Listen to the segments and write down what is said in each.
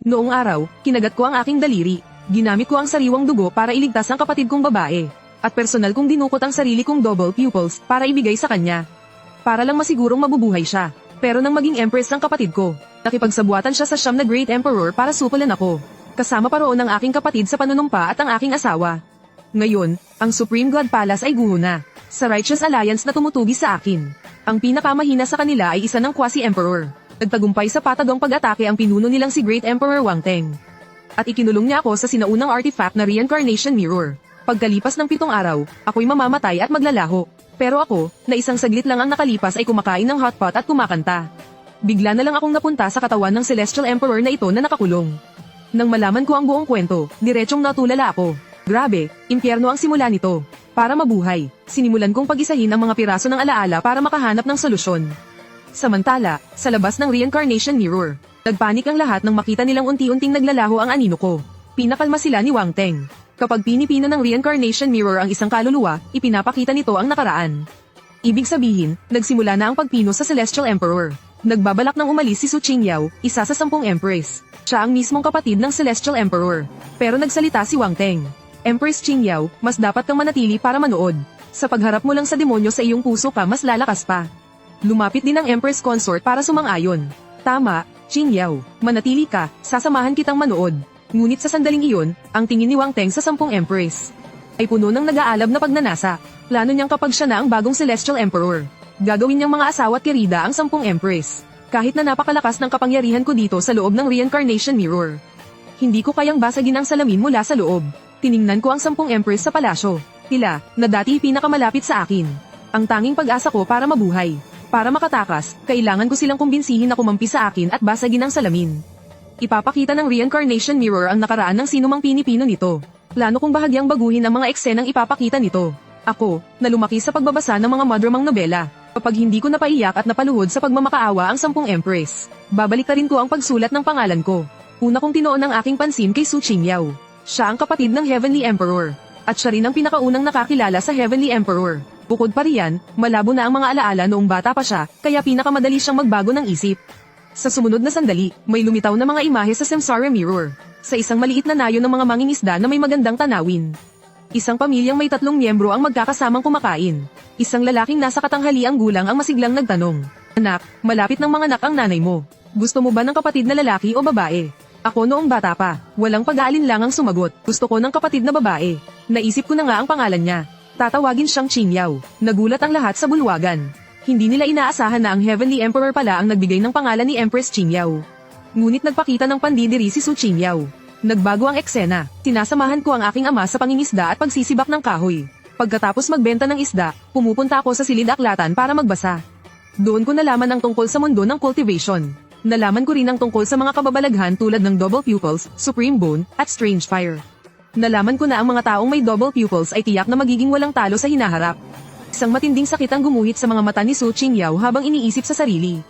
Noong araw, kinagat ko ang aking daliri. Ginamit ko ang sariwang dugo para iligtas ang kapatid kong babae. At personal kong dinukot ang sarili kong double pupils para ibigay sa kanya. Para lang masigurong mabubuhay siya. Pero nang maging empress ang kapatid ko, nakipagsabuatan siya sa siyam na Great Emperor para supulan ako. Kasama pa roon ang aking kapatid sa panunumpa at ang aking asawa. Ngayon, ang Supreme God Palace ay guho na. Sa Righteous Alliance na tumutugi sa akin. Ang pinakamahina sa kanila ay isa ng quasi-emperor. Nagtagumpay sa patagong pag-atake ang pinuno nilang si Great Emperor Wang Teng. At ikinulong niya ako sa sinaunang artifact na Reincarnation Mirror. Pagkalipas ng 7 araw, ako'y mamamatay at maglalaho. Pero ako, na isang saglit lang ang nakalipas ay kumakain ng hotpot at kumakanta. Bigla na lang akong napunta sa katawan ng Celestial Emperor na ito na nakakulong. Nang malaman ko ang buong kwento, diretsong natulala ako. Grabe, impyerno ang simula nito. Para mabuhay, sinimulan kong pag-isahin ang mga piraso ng alaala para makahanap ng solusyon. Samantala, sa labas ng Reincarnation Mirror, nagpanik ang lahat nang makita nilang unti-unting naglalaho ang anino ko. Pinakalma sila ni Wang Teng. Kapag pinipino ng Reincarnation Mirror ang isang kaluluwa, ipinapakita nito ang nakaraan. Ibig sabihin, nagsimula na ang pagpino sa Celestial Emperor. Nagbabalak nang umalis si Su Qingyao, isa sa 10 Empress. Siya ang mismong kapatid ng Celestial Emperor. Pero nagsalita si Wang Teng. Empress Qingyao, mas dapat kang manatili para manood. Sa pagharap mo lang sa demonyo sa iyong puso ka mas lalakas pa. Lumapit din ang Empress Consort para sumang-ayon. Tama, Qingyao, manatili ka, sasamahan kitang manood. Ngunit sa sandaling iyon, ang tingin ni Wang Teng sa 10 Empress ay puno ng nag-aalab na pagnanasa. Plano niyang kapag siya na ang bagong Celestial Emperor, gagawin niyang mga asawa at kirida ang 10 Empress. Kahit na napakalakas ng kapangyarihan ko dito sa loob ng Reincarnation Mirror. Hindi ko kayang basagin ang salamin mula sa loob. Tiningnan ko ang 10 Empress sa palasyo. Tila, na dati pinakamalapit sa akin. Ang tanging pag-asa ko para mabuhay. Para makatakas, kailangan ko silang kumbinsihin na kumampi sa akin at basagin ang salamin. Ipapakita ng Reincarnation Mirror ang nakaraan ng sinumang pinipino nito. Plano kong bahagyang baguhin ang mga eksenang ipapakita nito. Ako, na lumaki sa pagbabasa ng mga madramang nobela. Kapag hindi ko napaiyak at napaluhod sa pagmamakaawa ang 10 Empress, babaliktarin ko ang pagsulat ng pangalan ko. Una kong tinoon ang aking pansin kay Su Qingyao. Siya ang kapatid ng Heavenly Emperor. At siya rin ang pinakaunang nakakilala sa Heavenly Emperor. Bukod pa riyan, malabo na ang mga alaala noong bata pa siya, kaya pinakamadali siyang magbago ng isip. Sa sumunod na sandali, may lumitaw na mga imahe sa Samsara Mirror. Sa isang maliit na nayo ng mga mangingisda na may magandang tanawin. Isang pamilyang may 3 miyembro ang magkakasamang kumakain. Isang lalaking nasa katanghaliang gulang ang masiglang nagtanong. Anak, malapit ng mga anak ang nanay mo. Gusto mo ba ng kapatid na lalaki o babae? Ako noong bata pa, walang pag-aalinlangang sumagot. Gusto ko ng kapatid na babae. Naisip ko na nga ang pangalan niya. Tatawagin siyang Qingyao. Nagulat ang lahat sa bulwagan. Hindi nila inaasahan na ang Heavenly Emperor pala ang nagbigay ng pangalan ni Empress Qingyao. Ngunit nagpakita ng pandidiri si Su Qingyao. Nagbago ang eksena. Sinasamahan ko ang aking ama sa pangingisda at pagsisibak ng kahoy. Pagkatapos magbenta ng isda, pumupunta ako sa silid-aklatan para magbasa. Doon ko nalaman ang tungkol sa mundo ng cultivation. Nalaman ko rin ang tungkol sa mga kababalaghan tulad ng double pupils, supreme bone, at strange fire. Nalaman ko na ang mga taong may double pupils ay tiyak na magiging walang talo sa hinaharap. Isang matinding sakit ang gumuhit sa mga mata ni Su Qingyao habang iniisip sa sarili.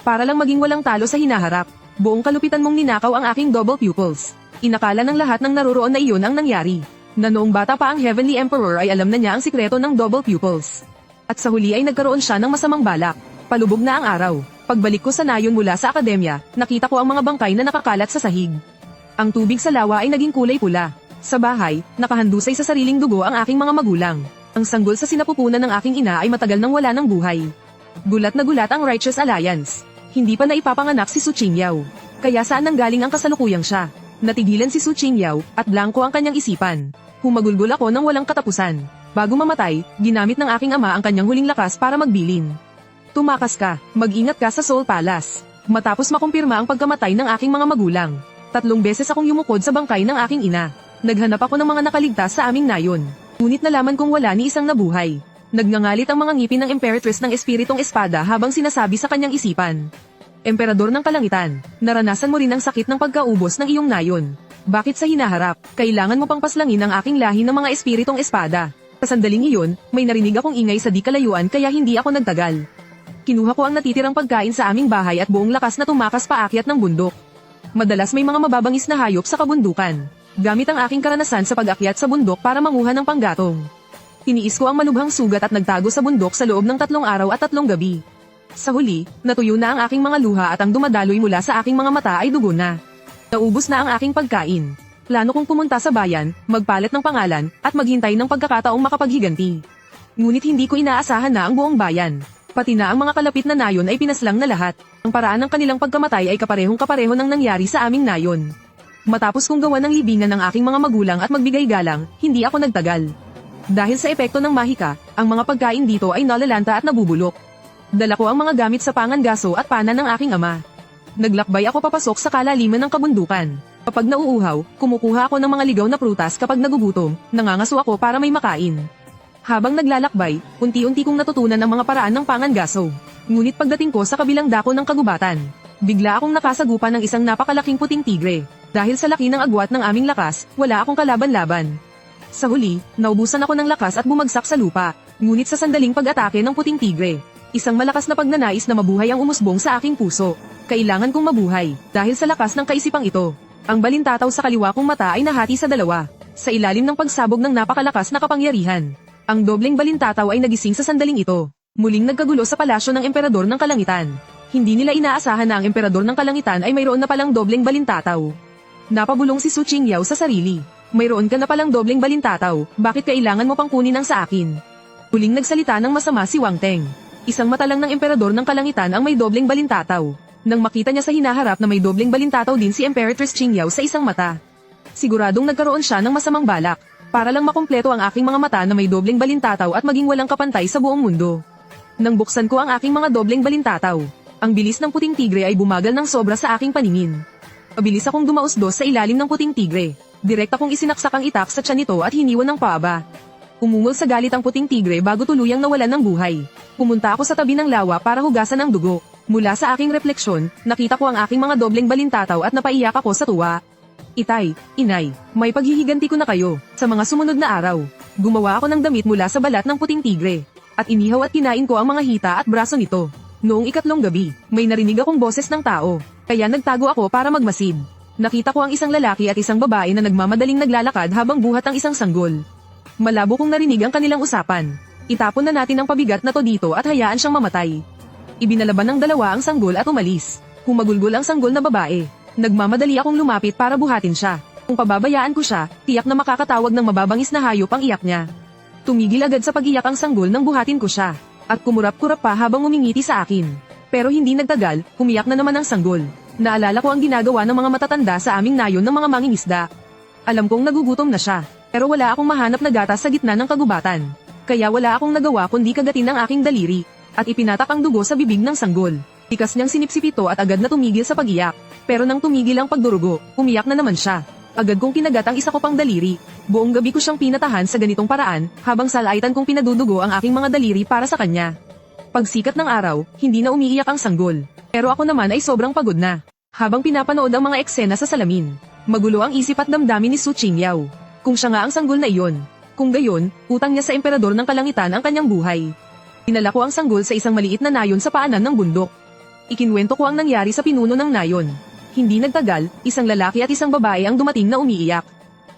Para lang maging walang talo sa hinaharap, buong kalupitan mong ninakaw ang aking double pupils. Inakala ng lahat ng naroroon na iyon ang nangyari. Na noong bata pa ang Heavenly Emperor ay alam na niya ang sikreto ng double pupils. At sa huli ay nagkaroon siya ng masamang balak. Palubog na ang araw. Pagbalik ko sa nayon mula sa akademya, nakita ko ang mga bangkay na nakakalat sa sahig. Ang tubig sa lawa ay naging kulay pula. Sa bahay, nakahandusay sa sariling dugo ang aking mga magulang. Ang sanggol sa sinapupunan ng aking ina ay matagal nang wala ng buhay. Gulat na gulat ang Righteous Alliance. Hindi pa naipapanganak si Su Qingyao. Kaya saan nanggaling ang kasalukuyang siya? Natigilan si Su Qingyao, at blanko ang kanyang isipan. Humagulgol ako ng walang katapusan. Bago mamatay, ginamit ng aking ama ang kanyang huling lakas para magbilin. Tumakas ka, mag-ingat ka sa Soul Palace. Matapos makumpirma ang pagkamatay ng aking mga magulang, 3 beses akong yumukod sa bangkay ng aking ina. Naghanap ako ng mga nakaligtas sa aming nayon. Ngunit nalaman kong wala ni isang nabuhay. Nagngangalit ang mga ngipin ng Imperatress ng Espiritong Espada habang sinasabi sa kanyang isipan. Emperador ng Kalangitan, naranasan mo rin ang sakit ng pagkaubos ng iyong nayon. Bakit sa hinaharap, kailangan mo pang paslangin ang aking lahi ng mga Espiritong Espada? Sa sandaling iyon, may narinig akong ingay sa di kalayuan kaya hindi ako nagtagal. Kinuha ko ang natitirang pagkain sa aming bahay at buong lakas na tumakas paakyat ng bundok. Madalas may mga mababangis na hayop sa kabundukan. Gamit ang aking karanasan sa pag-akyat sa bundok para manguha ng panggatong. Tiniis ko ang malubhang sugat at nagtago sa bundok sa loob ng 3 araw at 3 gabi. Sa huli, natuyo na ang aking mga luha at ang dumadaloy mula sa aking mga mata ay dugo na. Naubos na ang aking pagkain. Plano kong pumunta sa bayan, magpalit ng pangalan, at maghintay ng pagkakataong makapaghiganti. Ngunit hindi ko inaasahan na ang buong bayan. Pati na ang mga kalapit na nayon ay pinaslang na lahat. Ang paraan ng kanilang pagkamatay ay kaparehong-kapareho ng nangyari sa aming nayon. Matapos kong gawa ng libingan ng aking mga magulang at magbigay galang, hindi ako nagtagal. Dahil sa epekto ng mahika, ang mga pagkain dito ay nalalanta at nabubulok. Dala ko ang mga gamit sa pangangaso at pana ng aking ama. Naglakbay ako papasok sa kalaliman ng kabundukan. Kapag nauuhaw, kumukuha ako ng mga ligaw na prutas kapag nagugutom, nangangaso ako para may makain. Habang naglalakbay, unti-unti kong natutunan ang mga paraan ng pangangaso. Ngunit pagdating ko sa kabilang dako ng kagubatan, bigla akong nakasagupan ng isang napakalaking puting tigre. Dahil sa laki ng agwat ng aming lakas, wala akong kalaban-laban. Sa huli, naubusan ako ng lakas at bumagsak sa lupa. Ngunit sa sandaling pag-atake ng puting tigre, isang malakas na pagnanais na mabuhay ang umusbong sa aking puso. Kailangan kong mabuhay, dahil sa lakas ng kaisipang ito. Ang balintataw sa kaliwa kong mata ay nahati sa dalawa. Sa ilalim ng pagsabog ng napakalakas na kapangyarihan, ang dobleng balintataw ay nagising sa sandaling ito. Muling nagkagulo sa palasyo ng emperador ng kalangitan. Hindi nila inaasahan na ang emperador ng kalangitan ay mayroon na palang dobleng balintataw. Napabulong si Su Qingyao sa sarili. Mayroon ka na palang dobleng balintataw, bakit kailangan mo pang kunin ang sa akin? Huling nagsalita ng masama si Wang Teng. Isang mata lang ng emperador ng kalangitan ang may dobleng balintataw. Nang makita niya sa hinaharap na may dobleng balintataw din si Emperatress Qingyao sa isang mata. Siguradong nagkaroon siya ng masamang balak, para lang makumpleto ang aking mga mata na may dobleng balintataw at maging walang kapantay sa buong mundo. Nang buksan ko ang aking mga dobleng balintataw, ang bilis ng puting tigre ay bumagal ng sobra sa aking paningin. Mabilis akong dumausdos sa ilalim ng puting tigre. Direkta kong isinaksak ang itak sa tiyan nito at hiniwan ng paaba. Umungol sa galit ang puting tigre bago tuluyang nawalan ng buhay. Pumunta ako sa tabi ng lawa para hugasan ang dugo. Mula sa aking refleksyon, nakita ko ang aking mga dobleng balintataw at napaiyak ako sa tuwa. Itay, inay, may paghihiganti ko na kayo. Sa mga sumunod na araw, gumawa ako ng damit mula sa balat ng puting tigre. At inihaw at kinain ko ang mga hita at braso nito. Noong ikatlong gabi, may narinig akong boses ng tao. Kaya nagtago ako para magmasid. Nakita ko ang isang lalaki at isang babae na nagmamadaling naglalakad habang buhat ang isang sanggol. Malabo kong narinig ang kanilang usapan. Itapon na natin ang pabigat na to dito at hayaan siyang mamatay. Ibinalaban ng dalawa ang sanggol at umalis. Humagulgol ang sanggol na babae. Nagmamadali akong lumapit para buhatin siya. Kung pababayaan ko siya, tiyak na makakatawag ng mababangis na hayop ang iyak niya. Tumigil agad sa pag-iyak ang sanggol nang buhatin ko siya. At kumurap-kurap pa habang umingiti sa akin. Pero hindi nagtagal, umiyak na naman ang sanggol. Naalala ko ang ginagawa ng mga matatanda sa aming nayon ng mga mangingisda. Alam kong nagugutom na siya, pero wala akong mahanap na gatas sa gitna ng kagubatan. Kaya wala akong nagawa kundi kagatin ang aking daliri, at ipinatak ang dugo sa bibig ng sanggol. Tikas niyang sinipsip ito at agad na tumigil sa pag-iyak. Pero nang tumigil ang pagdurugo, umiyak na naman siya. Agad kong kinagat ang isa ko pang daliri. Buong gabi ko siyang pinatahan sa ganitong paraan, habang salaitan kong pinadudugo ang aking mga daliri para sa kanya. Pagsikat ng araw, hindi na umiiyak ang sanggol. Pero ako naman ay sobrang pagod na. Habang pinapanood ang mga eksena sa salamin, magulo ang isip at damdamin ni Su Qingyao. Kung siya nga ang sanggol na iyon. Kung gayon, utang niya sa emperador ng kalangitan ang kanyang buhay. Dinala ko ang sanggol sa isang maliit na nayon sa paanan ng bundok. Ikinwento ko ang nangyari sa pinuno ng nayon. Hindi nagtagal, isang lalaki at isang babae ang dumating na umiiyak.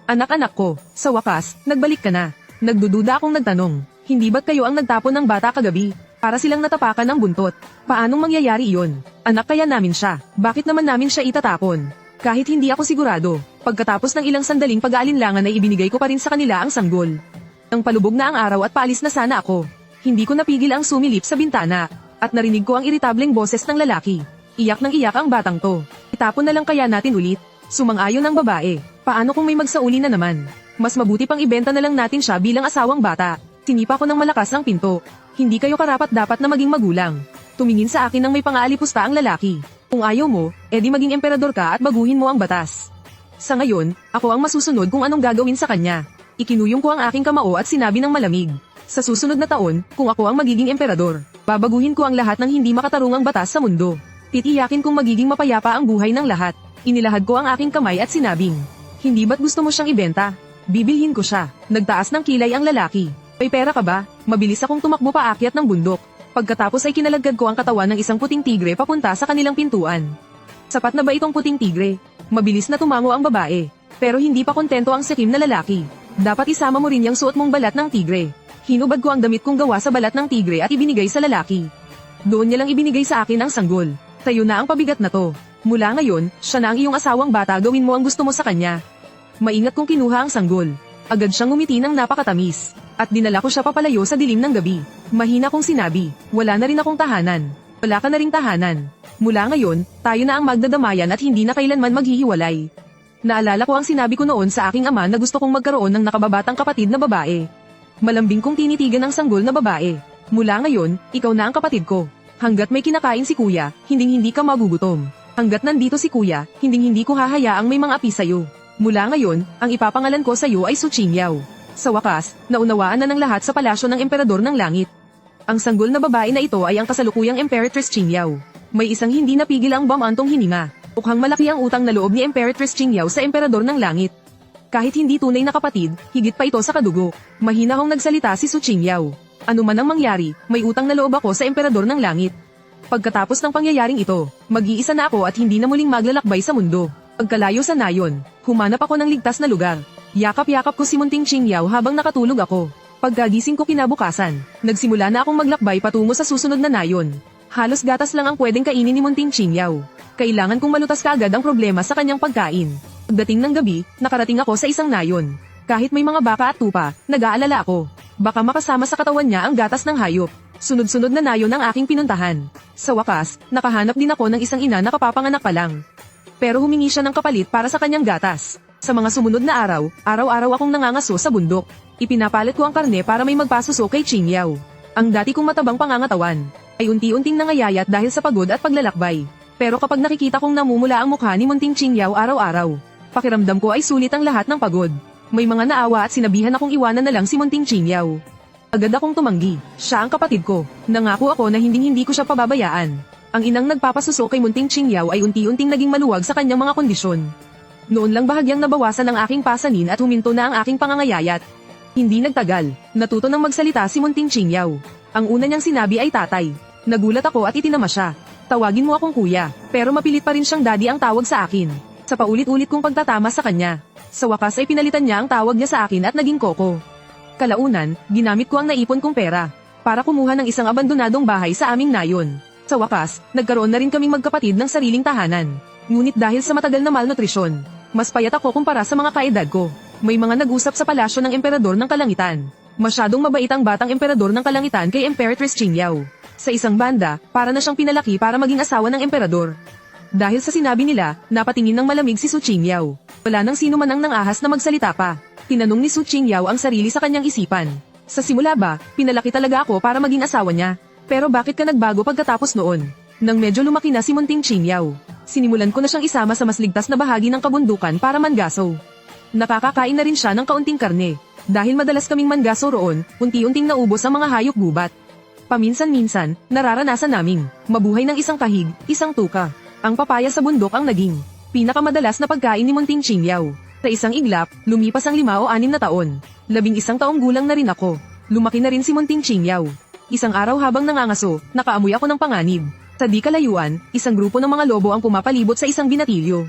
Anak-anak ko, sa wakas, nagbalik ka na. Nagdududa akong nagtanong, hindi ba't kayo ang nagtapon ng bata kagabi? Para silang natapakan ng buntot. Paanong mangyayari iyon? Anak kaya namin siya. Bakit naman namin siya itatapon? Kahit hindi ako sigurado, pagkatapos ng ilang sandaling pag-aalinlangan ay ibinigay ko pa rin sa kanila ang sanggol. Nang palubog na ang araw at paalis na sana ako, hindi ko napigil ang sumilip sa bintana, at narinig ko ang iritableng boses ng lalaki. Iyak ng iyak ang batang to. Itapon na lang kaya natin ulit? Sumang-ayon ang babae. Paano kung may magsauli na naman? Mas mabuti pang ibenta na lang natin siya bilang asawang bata. Sinipa ko ng malakas ang pinto. Hindi kayo karapat-dapat na maging magulang. Tumingin sa akin nang may pang-aalipusta ang lalaki. Kung ayaw mo, edi maging emperador ka at baguhin mo ang batas. Sa ngayon, ako ang masusunod kung anong gagawin sa kanya. Ikinuyong ko ang aking kamao at sinabi ng malamig. Sa susunod na taon, kung ako ang magiging emperador, babaguhin ko ang lahat ng hindi makatarungang batas sa mundo. Titiyakin kong magiging mapayapa ang buhay ng lahat. Inilahad ko ang aking kamay at sinabing, hindi ba't gusto mo siyang ibenta? Bibilhin ko siya. Nagtaas ng kilay ang lalaki. May pera ka ba? Mabilis akong tumakbo paakyat ng bundok. Pagkatapos ay kinalagad ko ang katawan ng isang puting tigre papunta sa kanilang pintuan. Sapat na ba itong puting tigre? Mabilis na tumango ang babae. Pero hindi pa kontento ang sikim na lalaki. Dapat isama mo rin yung suot mong balat ng tigre. Hinubad ko ang damit kong gawa sa balat ng tigre at ibinigay sa lalaki. Doon niya lang ibinigay sa akin ang sanggol. Tayo na ang pabigat na to. Mula ngayon, siya na ang iyong asawang bata, gawin mo ang gusto mo sa kanya. Maingat kong kinuha ang sanggol. Agad siyang ngumiti ng napakatamis. At dinala ko siya papalayo sa dilim ng gabi. Mahina kong sinabi, wala na rin akong tahanan. Wala ka na ring tahanan. Mula ngayon, tayo na ang magdadamayan at hindi na kailanman maghihiwalay. Naalala ko ang sinabi ko noon sa aking ama na gusto kong magkaroon ng nakababatang kapatid na babae. Malambing kong tinitigan ang sanggol na babae. Mula ngayon, ikaw na ang kapatid ko. Hanggat may kinakain si kuya, hinding-hindi ka magugutom. Hanggat nandito si kuya, hinding-hindi ko hahayaang may mga api sa'yo. Mula ngayon, ang ipapangalan ko sa'yo ay Su Qingyao. Sa wakas, naunawaan na ng lahat sa palasyo ng Emperador ng Langit. Ang sanggol na babae na ito ay ang kasalukuyang Emperatress Qingyao. May isang hindi napigil ang bamantong hininga. Mukhang malaki ang utang na loob ni Emperatress Qingyao sa Emperador ng Langit. Kahit hindi tunay na kapatid, higit pa ito sa kadugo. Mahina kong nagsalita si Su Qingyao. Ano man ang mangyari, may utang na loob ako sa Emperador ng Langit. Pagkatapos ng pangyayaring ito, mag-iisa na ako at hindi na muling maglalakbay sa mundo. Pagkalayo sa nayon, humanap ako ng ligtas na lugar. Yakap-yakap ko si Munting Qingyao habang nakatulog ako. Pagkagising ko kinabukasan, nagsimula na akong maglakbay patungo sa susunod na nayon. Halos gatas lang ang pwedeng kainin ni Munting Qingyao. Kailangan kong malutas kaagad ang problema sa kanyang pagkain. Pagdating ng gabi, nakarating ako sa isang nayon. Kahit may mga baka at tupa, nag-aalala ako. Baka makasama sa katawan niya ang gatas ng hayop. Sunod-sunod na nayon ang aking pinuntahan. Sa wakas, nakahanap din ako ng isang ina na kapapanganak pa lang. Pero humingi siya ng kapalit para sa kanyang gatas. Sa mga sumunod na araw, araw-araw akong nangangaso sa bundok. Ipinapalit ko ang karne para may magpasuso kay Qingyao. Ang dati kong matabang pangangatawan ay unti-unting nangayayat dahil sa pagod at paglalakbay. Pero kapag nakikita kong namumula ang mukha ni Munting Qingyao araw-araw, pakiramdam ko ay sulit ang lahat ng pagod. May mga naawa at sinabihan akong iwanan na lang si Munting Qingyao. Agad akong tumanggi. Siya ang kapatid ko. Nangako ako na hinding-hindi ko siya pababayaan. Ang inang nagpapasuso kay Munting Qingyao ay unti-unting naging maluwag sa kanyang mga kondisyon. Noon lang bahagyang nabawasan ang aking pasanin at huminto na ang aking pangangayayat. Hindi nagtagal, natuto nang magsalita si Munting Qingyao. Ang una niyang sinabi ay tatay. Nagulat ako at itinama siya. Tawagin mo akong kuya, pero mapilit pa rin siyang daddy ang tawag sa akin. Sa paulit-ulit kong pagtatama sa kanya, sa wakas ay pinalitan niya ang tawag niya sa akin at naging Koko. Kalaunan, ginamit ko ang naipon kong pera para kumuha ng isang abandonadong bahay sa aming nayon. Sa wakas, nagkaroon na rin kaming magkapatid ng sariling tahanan. Ngunit dahil sa matagal na malnutrisyon, mas payat ako kumpara sa mga kaedad ko. May mga nag-usap sa palasyo ng Emperador ng Kalangitan. Masyadong mabait ang batang Emperador ng Kalangitan kay Emperatress Qingyao. Sa isang banda, para na siyang pinalaki para maging asawa ng Emperador. Dahil sa sinabi nila, napatingin ng malamig si Su Qingyao. Wala nang sino man ang nangahas na magsalita pa. Tinanong ni Su Qingyao ang sarili sa kanyang isipan. Sa simula ba, pinalaki talaga ako para maging asawa niya? Pero bakit ka nagbago pagkatapos noon? Nang medyo lumaki na si Munting Qingyao, sinimulan ko na siyang isama sa mas ligtas na bahagi ng kabundukan para mangaso. Nakakakain na rin siya ng kaunting karne. Dahil madalas kaming mangaso roon, unti-unting naubos ang mga hayop gubat. Paminsan-minsan, nararanasan naming mabuhay ng isang kahig, isang tuka. Ang papaya sa bundok ang naging pinakamadalas na pagkain ni Munting Qingyao. Sa isang iglap, lumipas ang 5 o 6 na taon. 11 taong gulang na rin ako. Lumaki na rin si Munting Qingyao. Isang araw habang nangangaso, nakaamoy ako ng panganib. Sa di kalayuan, isang grupo ng mga lobo ang pumapalibot sa isang binatilyo.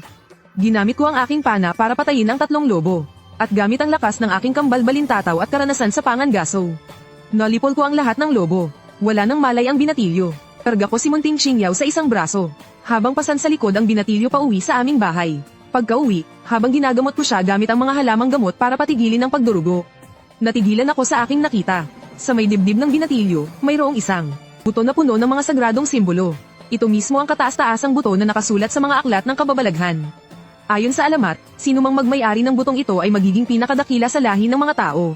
Ginamit ko ang aking pana para patayin ang 3 lobo. At gamit ang lakas ng aking kambal balintataw at karanasan sa pangangaso. Nalipol ko ang lahat ng lobo. Wala nang malay ang binatilyo. Karga ko si Munting Qingyao sa isang braso. Habang pasan sa likod ang binatilyo pa uwi sa aming bahay. Pagka-uwi, habang ginagamot ko siya gamit ang mga halamang gamot para patigilin ang pagdurugo. Natigilan ako sa aking nakita. Sa may dibdib ng binatilyo, mayroong isang buto na puno ng mga sagradong simbolo. Ito mismo ang kataas-taasang buto na nakasulat sa mga aklat ng kababalaghan. Ayon sa alamat, sino mang magmay-ari ng butong ito ay magiging pinakadakila sa lahi ng mga tao.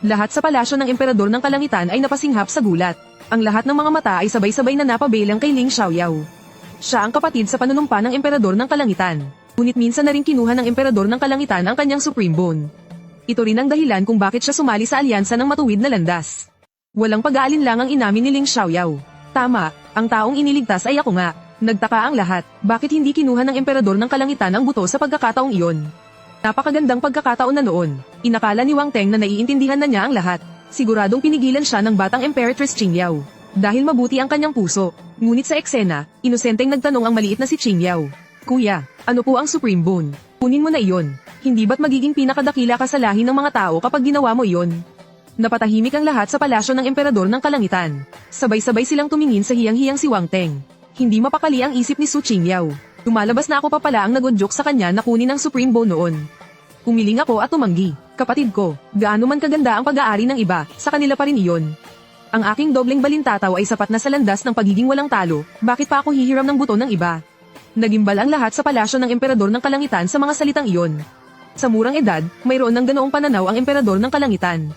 Lahat sa palasyo ng Emperador ng Kalangitan ay napasinghap sa gulat. Ang lahat ng mga mata ay sabay-sabay na napabelang kay Ling Xiaoyao. Siya ang kapatid sa panunumpa ng Emperador ng Kalangitan. Ngunit minsan na rin kinuha ng Emperador ng Kalangitan ang kanyang Supreme Bone. Ito rin ang dahilan kung bakit siya sumali sa alyansa ng matuwid na landas. Walang pag-aalinlangang inamin ni Ling Xiaoyao. Tama, ang taong iniligtas ay ako nga. Nagtaka ang lahat, bakit hindi kinuha ng Emperador ng Kalangitan ang buto sa pagkakataong iyon? Napakagandang pagkakataon na noon. Inakala ni Wang Teng na naiintindihan na niya ang lahat. Siguradong pinigilan siya ng batang Emperatress Qingyao. Dahil mabuti ang kanyang puso. Ngunit sa eksena, inosenteng nagtanong ang maliit na si Qingyao. Kuya, ano po ang Supreme Bone? Kunin mo na iyon. Hindi ba't magiging pinakadakila ka sa lahi ng mga tao kapag ginawa mo iyon? Napatahimik ang lahat sa palasyo ng Emperador ng Kalangitan. Sabay-sabay silang tumingin sa hiyang-hiyang si Wang Teng. Hindi mapakali ang isip ni Su Qingyao. Lumalabas na ako pa pala ang nagudyok sa kanya na kunin ang Supreme Bone noon. Umiling ako at tumanggi. Kapatid ko, gaano man kaganda ang pag-aari ng iba, sa kanila pa rin iyon. Ang aking dobleng balintataw ay sapat na sa landas ng pagiging walang talo, bakit pa ako hihiram ng buto ng iba? Nagimbal ang lahat sa palasyo ng emperador ng kalangitan sa mga salitang iyon. Sa murang edad, mayroon ng ganoong pananaw ang emperador ng kalangitan.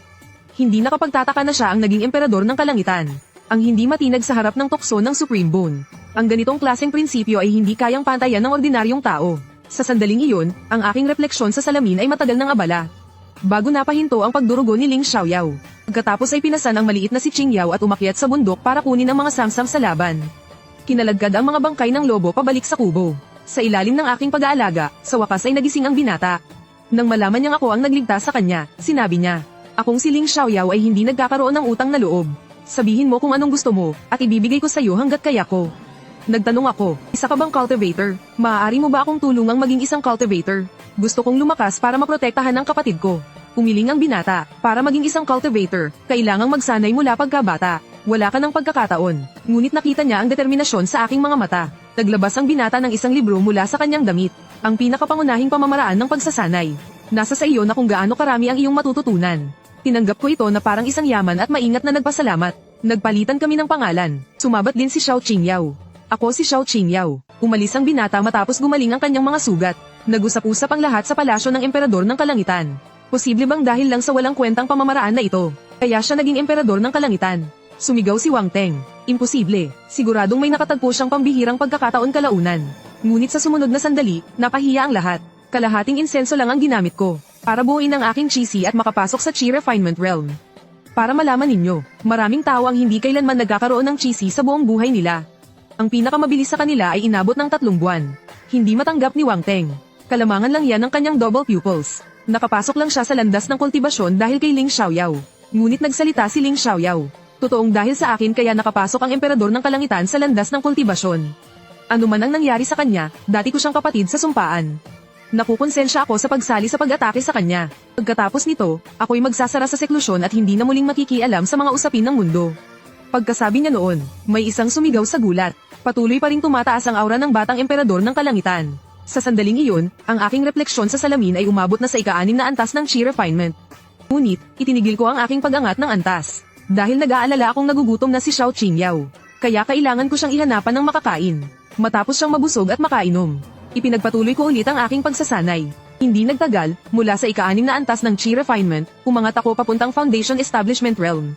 Hindi nakapagtataka na siya ang naging emperador ng kalangitan. Ang hindi matinag sa harap ng tukso ng Supreme Bone. Ang ganitong klaseng prinsipyo ay hindi kayang pantayan ng ordinaryong tao. Sa sandaling iyon, ang aking refleksyon sa salamin ay matagal ng abala. Bago napahinto ang pagdurugo ni Ling Xiaoyao. Pagkatapos ay pinasan ang maliit na si Qing Yao at umakyat sa bundok para kunin ang mga samsam sa laban. Kinaladkad ang mga bangkay ng lobo pabalik sa kubo. Sa ilalim ng aking pag-aalaga, sa wakas ay nagising ang binata. Nang malaman niyang ako ang nagligtas sa kanya, sinabi niya, "Akong si Ling Xiaoyao ay hindi nagkakaroon ng utang na loob. Sabihin mo kung anong gusto mo, at ibibigay ko sa iyo hanggat kaya ko." Nagtanong ako, "Isa ka bang cultivator? Maaari mo ba akong tulungang maging isang cultivator? Gusto kong lumakas para maprotektahan ang kapatid ko." Umiling ang binata, "Para maging isang cultivator, kailangang magsanay mula pagkabata. Wala ka ng pagkakataon." Ngunit nakita niya ang determinasyon sa aking mga mata. Naglabas ang binata ng isang libro mula sa kanyang damit. Ang pinakapangunahing pamamaraan ng pagsasanay. Nasa sa iyo na kung gaano karami ang iyong matututunan. Tinanggap ko ito na parang isang yaman at maingat na nagpasalamat. Nagpalitan kami ng pangalan. Sumabat din si Xiao Qingyao. "Ako si Xiao Qingyao." Umalis ang binata matapos gumaling ang kanyang mga sugat. Nag-usap-usap ang lahat sa palasyo ng emperador ng kalangitan. Posible bang dahil lang sa walang kwentang pamamaraan na ito, kaya siya naging emperador ng kalangitan? Sumigaw si Wang Teng. Imposible. Siguradong may nakatagpo siyang pambihirang pagkakataon kalaunan. Ngunit sa sumunod na sandali, napahiya ang lahat. Kalahating insenso lang ang ginamit ko, para buuin ang aking cheesy at makapasok sa chi refinement realm. Para malaman ninyo, maraming tao ang hindi kailanman nagkakaroon ng cheesy sa buong buhay nila. Ang pinakamabilis sa kanila ay inabot ng 3 buwan. Hindi matanggap ni Wang Teng. Kalamangan lang yan ng kanyang double pupils. Nakapasok lang siya sa landas ng kultibasyon dahil kay Ling Xiaoyao. Ngunit nagsalita si Ling Xiaoyao. "Totoong dahil sa akin kaya nakapasok ang emperador ng kalangitan sa landas ng kultibasyon. Ano man ang nangyari sa kanya, dati ko siyang kapatid sa sumpaan. Nakukonsensya ako sa pagsali sa pag-atake sa kanya. Pagkatapos nito, ako'y magsasara sa seklusyon at hindi na muling makikialam sa mga usapin ng mundo." Pagkasabi niya noon, may isang sumigaw sa gulat. Patuloy pa ring tumataas ang aura ng batang emperador ng kalangitan. Sa sandaling iyon, ang aking refleksyon sa salamin ay umabot na sa ika-6 na antas ng chi refinement. Ngunit, itinigil ko ang aking pag-angat ng antas. Dahil nag-aalala akong nagugutom na si Xiao Qingyao. Kaya kailangan ko siyang ihanapan ng makakain. Matapos siyang mabusog at makainom. Ipinagpatuloy ko ulit ang aking pagsasanay. Hindi nagtagal, mula sa ika-6 na antas ng chi refinement, umangat ako papuntang Foundation Establishment Realm.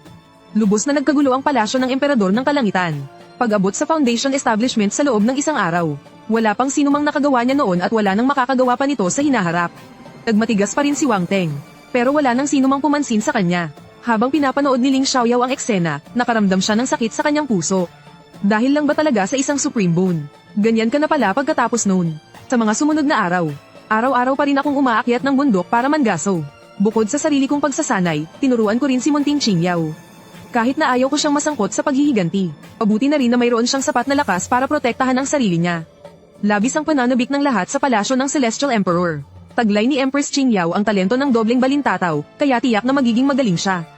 Lubos na nagkagulo ang palasyo ng emperador ng kalangitan. Pag-abot sa Foundation Establishment sa loob ng isang araw, wala pang sinumang nakagawa niya noon at wala nang makakagawa pa nito sa hinaharap. Nagmatigas pa rin si Wang Teng. Pero wala nang sinumang pumansin sa kanya. Habang pinapanood ni Ling Xiaoyao ang eksena, nakaramdam siya ng sakit sa kanyang puso. Dahil lang ba talaga sa isang Supreme Bone? Ganyan ka na pala pagkatapos noon. Sa mga sumunod na araw, araw-araw pa rin akong umaakyat ng bundok para mangaso. Bukod sa sarili kong pagsasanay, tinuruan ko rin si Munting Qingyao. Kahit na ayaw ko siyang masangkot sa paghihiganti, pabuti na rin na mayroon siyang sapat na lakas para protektahan ang sarili niya. Labis ang pananabik ng lahat sa palasyo ng Celestial Emperor. Taglay ni Empress Qingyao ang talento ng dobleng balintataw, kaya tiyak na magiging magaling siya.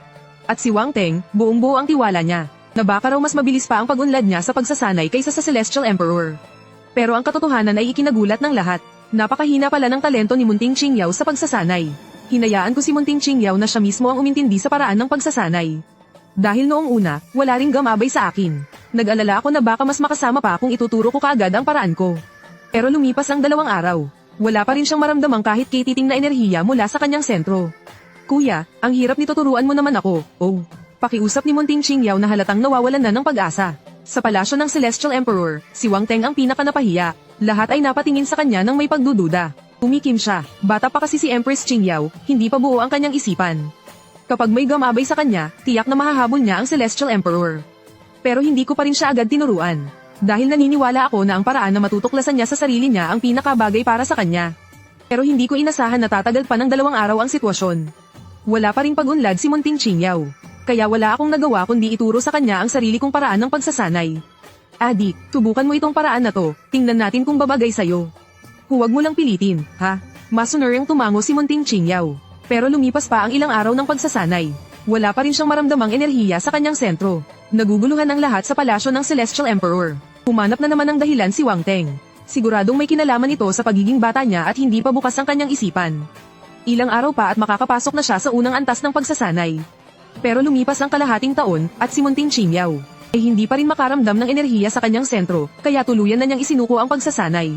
At si Wang Teng, buong-buo ang tiwala niya, na baka raw mas mabilis pa ang pag-unlad niya sa pagsasanay kaysa sa Celestial Emperor. Pero ang katotohanan ay ikinagulat ng lahat. Napakahina pala ng talento ni Munting Qingyao sa pagsasanay. Hinayaan ko si Munting Qingyao na siya mismo ang umintindi sa paraan ng pagsasanay. Dahil noong una, wala ring gamabay sa akin. Nag-alala ako na baka mas makasama pa kung ituturo ko kaagad ang paraan ko. Pero lumipas ang 2 araw. Wala pa rin siyang maramdamang kahit kititing na enerhiya mula sa kanyang sentro. "Kuya, ang hirap nito, turuan mo naman ako." "Oh." Pakiusap ni Munting Qingyao na halatang nawawalan na ng pag-asa. Sa palasyo ng Celestial Emperor, si Wang Teng ang pinakanapahiya. Lahat ay napatingin sa kanya ng may pagdududa. Tumikim siya. Bata pa kasi si Empress Qingyao, hindi pa buo ang kanyang isipan. Kapag may gamabay sa kanya, tiyak na mahahabol niya ang Celestial Emperor. Pero hindi ko pa rin siya agad tinuruan. Dahil naniniwala ako na ang paraan na matutuklasan niya sa sarili niya ang pinakabagay para sa kanya. Pero hindi ko inasahan na tatagal pa ng 2 araw ang sitwasyon. Wala pa ring pag-unlad si Munting Qingyao. Kaya wala akong nagawa kundi ituro sa kanya ang sarili kong paraan ng pagsasanay. "Adik, subukan mo itong paraan na to, tingnan natin kung babagay sa'yo." "Huwag mo lang pilitin, ha?" Masunuring tumango si Munting Qingyao. Pero lumipas pa ang ilang araw ng pagsasanay. Wala pa rin siyang maramdamang enerhiya sa kanyang sentro. Naguguluhan ang lahat sa palasyo ng Celestial Emperor. Humanap na naman ng dahilan si Wang Teng. Siguradong may kinalaman ito sa pagiging bata niya at hindi pa bukas ang kanyang isipan. Ilang araw pa at makakapasok na siya sa unang antas ng pagsasanay. Pero lumipas ang kalahating taon at si Munting Qingyao ay hindi pa rin makaramdam ng enerhiya sa kanyang sentro, kaya tuluyan na niyang isinuko ang pagsasanay.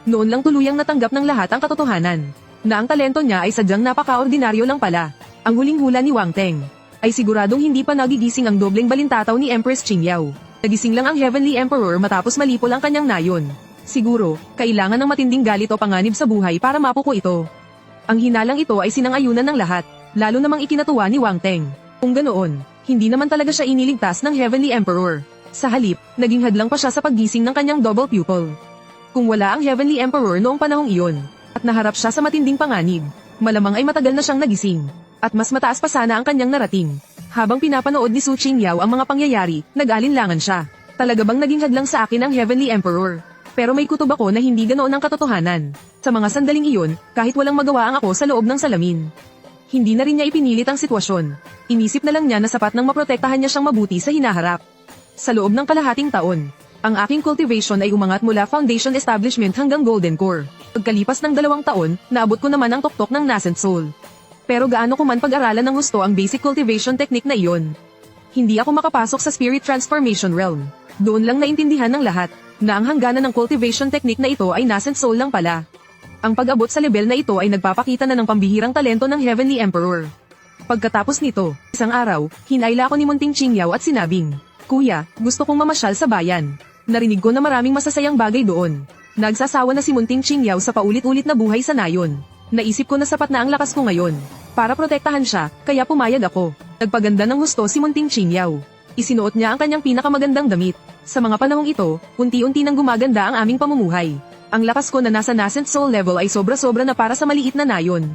Noon lang tuluyang natanggap ng lahat ang katotohanan, na ang talento niya ay sadyang napaka-ordinaryo lang pala. Ang huling hula ni Wang Teng ay siguradong hindi pa nagigising ang dobleng balintataw ni Empress Qingyao. Nagising lang ang Heavenly Emperor matapos malipol ang kanyang nayon. Siguro, kailangan ng matinding galit o panganib sa buhay para mapuko ito. Ang hinalang ito ay sinang-ayunan ng lahat, lalo namang ikinatuwa ni Wang Teng. Kung ganoon, hindi naman talaga siya iniligtas ng Heavenly Emperor. Sa halip, naging hadlang pa siya sa paggising ng kanyang double pupil. Kung wala ang Heavenly Emperor noong panahong iyon, at naharap siya sa matinding panganib, malamang ay matagal na siyang nagising, at mas mataas pa sana ang kanyang narating. Habang pinapanood ni Su Qingyao ang mga pangyayari, nag-alinlangan siya. Talaga bang naging hadlang sa akin ang Heavenly Emperor? Pero may kutob ako na hindi ganoon ang katotohanan. Sa mga sandaling iyon, kahit walang magawa ang ako sa loob ng salamin. Hindi na rin niya ipinilit ang sitwasyon. Inisip na lang niya na sapat nang maprotektahan niya siyang mabuti sa hinaharap. Sa loob ng kalahating taon, ang aking cultivation ay umangat mula Foundation Establishment hanggang Golden Core. Pagkalipas ng 2 taon, naabot ko naman ang tuktok ng Nascent Soul. Pero gaano ko man pag-aralan ng gusto ang basic cultivation technique na iyon. Hindi ako makapasok sa Spirit Transformation Realm. Doon lang naintindihan ng lahat na ang hangganan ng cultivation technique na ito ay Nascent Soul lang pala. Ang pag-abot sa level na ito ay nagpapakita na ng pambihirang talento ng Heavenly Emperor. Pagkatapos nito, isang araw, hinayla ako ni Munting Qingyao at sinabing, "Kuya, gusto kong mamasyal sa bayan." Narinig ko na maraming masasayang bagay doon. Nagsasawa na si Munting Qingyao sa paulit-ulit na buhay sa nayon. Naisip ko na sapat na ang lakas ko ngayon para protektahan siya, kaya pumayag ako. Nagpaganda ng husto si Munting Qingyao. Isinuot niya ang kanyang pinakamagandang damit. Sa mga panahong ito, unti-unti nang gumaganda ang aming pamumuhay. Ang lakas ko na nasa Nascent Soul level ay sobra-sobra na para sa maliit na nayon.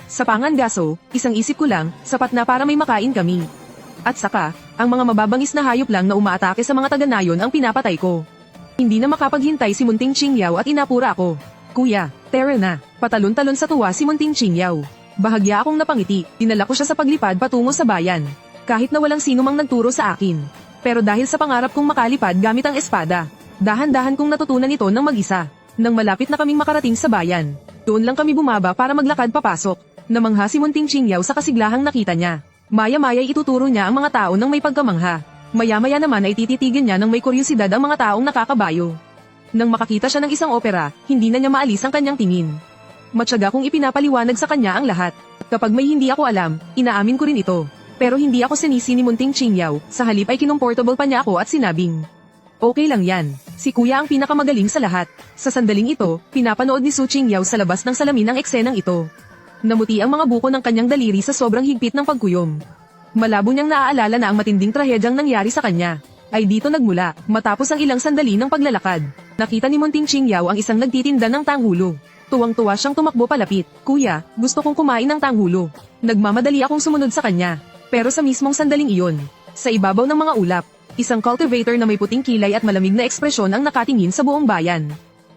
Sa pangangaso, isang isip ko lang, sapat na para may makain kami. At saka, ang mga mababangis na hayop lang na umaatake sa mga taga-nayon ang pinapatay ko. Hindi na makapaghintay si Munting Qingyao at inapura ako. "Kuya, tara na." Patalon-talon sa tuwa si Munting Qingyao. Bahagya akong napangiti, dinala ko siya sa paglipad patungo sa bayan. Kahit na walang sino mang nagturo sa akin. Pero dahil sa pangarap kong makalipad gamit ang espada, dahan-dahan kong natutunan ito ng mag-isa. Nang malapit na kaming makarating sa bayan, doon lang kami bumaba para maglakad papasok. Namangha si Munting Qingyao sa kasiglahang nakita niya. Maya-maya ituturo niya ang mga tao ng may pagkamangha. Maya-maya naman ay tititigin niya ng may kuryosidad ang mga taong nakakabayo. Nang makakita siya ng isang opera, hindi na niya maalis ang kanyang tingin. Matyaga kong ipinapaliwanag sa kanya ang lahat. Kapag may hindi ako alam, inaamin ko rin ito. Pero hindi ako sinisi ni Munting Qingyao, sa halip ay kinomportable pa niya ako at sinabing, "Okay lang yan. Si kuya ang pinakamagaling sa lahat." Sa sandaling ito, pinapanood ni Su Qingyao sa labas ng salamin ang eksenang ito. Namuti ang mga buko ng kanyang daliri sa sobrang higpit ng pagkuyom. Malabo niyang naaalala na ang matinding trahedyang nangyari sa kanya ay dito nagmula, matapos ang ilang sandali ng paglalakad. Nakita ni Munting Qingyao ang isang nagtitinda ng tanghulo. Tuwang-tuwa siyang tumakbo palapit. "Kuya, gusto kong kumain ng tanghulo." Nagmamadali akong sumunod sa kanya. Pero sa mismong sandaling iyon, sa ibabaw ng mga ulap, isang cultivator na may puting kilay at malamig na ekspresyon ang nakatingin sa buong bayan.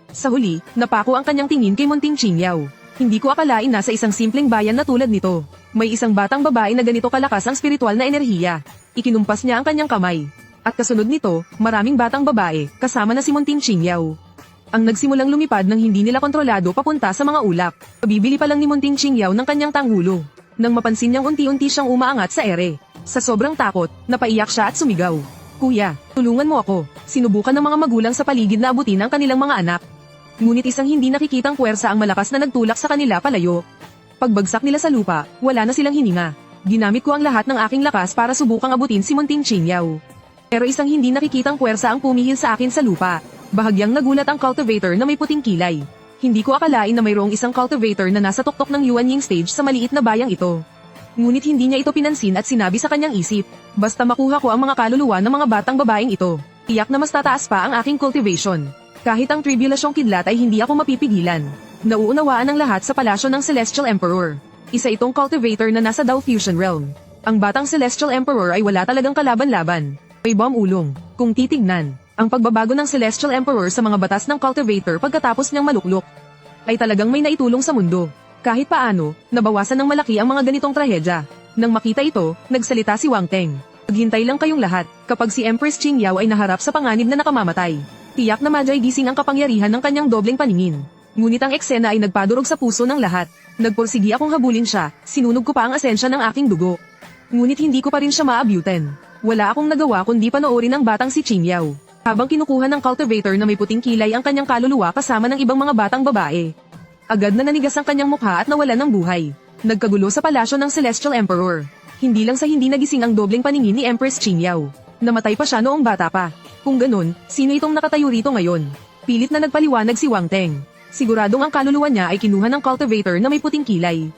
Sa huli, napako ang kanyang tingin kay Munting Qingyao. Hindi ko akalain na sa isang simpleng bayan na tulad nito, may isang batang babae na ganito kalakas ang spiritual na enerhiya. Ikinumpas niya ang kanyang kamay. At kasunod nito, maraming batang babae, kasama na si Munting Qingyao. Ang nagsimulang lumipad nang hindi nila kontrolado papunta sa mga ulap. Pabibili pa lang ni Munting Qingyao ng kanyang tanghulo. Nang mapansin niyang unti-unti siyang umaangat sa ere. Sa sobrang takot, napaiyak siya at sumigaw. "Kuya, tulungan mo ako." Sinubukan ng mga magulang sa paligid na abutin ang kanilang mga anak. Ngunit isang hindi nakikitang puwersa ang malakas na nagtulak sa kanila palayo. Pagbagsak nila sa lupa, wala na silang hininga. Ginamit ko ang lahat ng aking lakas para subukang abutin si Munting Qingyao. Pero isang hindi nakikitang puwersa ang pumihil sa akin sa lupa. Bahagyang nagulat ang cultivator na may puting kilay. Hindi ko akalain na mayroong isang cultivator na nasa tuktok ng Yuanying stage sa maliit na bayang ito. Ngunit hindi niya ito pinansin at sinabi sa kanyang isip, "Basta makuha ko ang mga kaluluwa ng mga batang babaeng ito, tiyak na mas tataas pa ang aking cultivation." Kahit ang tribulasyong kidlat ay hindi ako mapipigilan. Nauunawaan ng lahat sa palasyo ng Celestial Emperor. Isa itong cultivator na nasa Dao Fusion Realm. Ang batang Celestial Emperor ay wala talagang kalaban-laban. May bomb ulong. Kung titignan, ang pagbabago ng Celestial Emperor sa mga batas ng cultivator pagkatapos niyang maluklok ay talagang may naitulong sa mundo. Kahit paano, nabawasan ng malaki ang mga ganitong trahedya. Nang makita ito, nagsalita si Wang Teng. "Maghintay lang kayong lahat, kapag si Empress Qingyao ay naharap sa panganib na nakamamatay. Tiyak na madyay gising ang kapangyarihan ng kanyang dobleng paningin. Ngunit ang eksena ay nagpadurog sa puso ng lahat. Nagpursigi akong habulin siya, sinunog ko pa ang esensya ng aking dugo. Ngunit hindi ko pa rin siya maabutin. Wala akong nagawa kundi panoorin ang batang si Qingyao. Habang kinukuha ng cultivator na may puting kilay ang kanyang kaluluwa kasama ng ibang mga batang babae. Agad na nanigas ang kanyang mukha at nawalan ng buhay. Nagkagulo sa palasyo ng Celestial Emperor. Hindi lang sa hindi nagising ang dobleng paningin ni Empress Qingyao. Namatay pa siya noong bata pa. Kung ganun, sino itong nakatayo rito ngayon? Pilit na nagpaliwanag si Wang Teng. Siguradong ang kaluluwa niya ay kinuha ng cultivator na may puting kilay.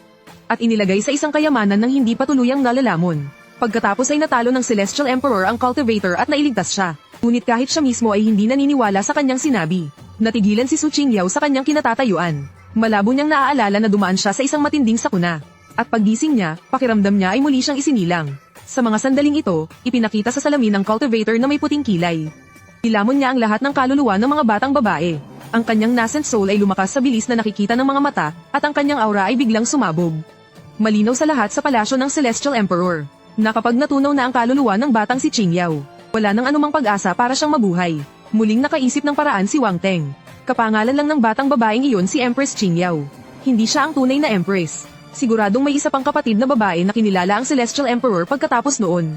At inilagay sa isang kayamanan ng hindi pa tuluyang nalalamon. Pagkatapos ay natalo ng Celestial Emperor ang cultivator at nailigtas siya. Ngunit kahit siya mismo ay hindi naniniwala sa kanyang sinabi. Natigilan si Su Qingyao sa kanyang kinatatayuan. Malabo niyang naaalala na dumaan siya sa isang matinding sakuna. At paggising niya, pakiramdam niya ay muli siyang isinilang. Sa mga sandaling ito, ipinakita sa salamin ng cultivator na may puting kilay. Nilamon niya ang lahat ng kaluluwa ng mga batang babae. Ang kanyang nascent soul ay lumakas sa bilis na nakikita ng mga mata, at ang kanyang aura ay biglang sumabog. Malinaw sa lahat sa palasyo ng Celestial Emperor. Na kapag natunaw na ang kaluluwa ng batang si Qingyao, wala nang anumang pag-asa para siyang mabuhay. Muling nakaisip ng paraan si Wang Teng. Kapangalan lang ng batang babaeng iyon si Empress Qingyao. Hindi siya ang tunay na Empress. Siguradong may isa pang kapatid na babae na kinilala ang Celestial Emperor pagkatapos noon.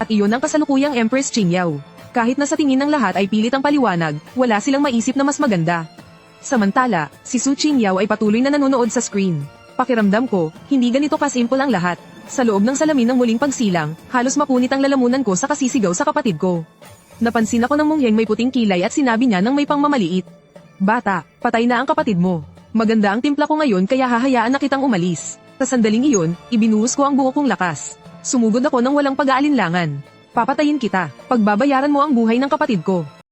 At iyon ang kasalukuyang Empress Qingyao. Kahit na sa tingin ng lahat ay pilit ang paliwanag, wala silang maisip na mas maganda. Samantala, si Su Qingyao ay patuloy na nanonood sa screen. Pakiramdam ko, hindi ganito kasimple ang lahat. Sa loob ng salamin ng muling pagsilang, halos mapunit ang lalamunan ko sa kasisigaw sa kapatid ko. Napansin ako ng mungheng may puting kilay at sinabi niya nang may pangmamaliit. Bata, patay na ang kapatid mo. Maganda ang timpla ko ngayon kaya hahayaan na kitang umalis. Sa sandaling iyon, ibinuhos ko ang buo kong lakas. Sumugod ako ng walang pag-aalinlangan. Papatayin kita, pagbabayaran mo ang buhay ng kapatid ko.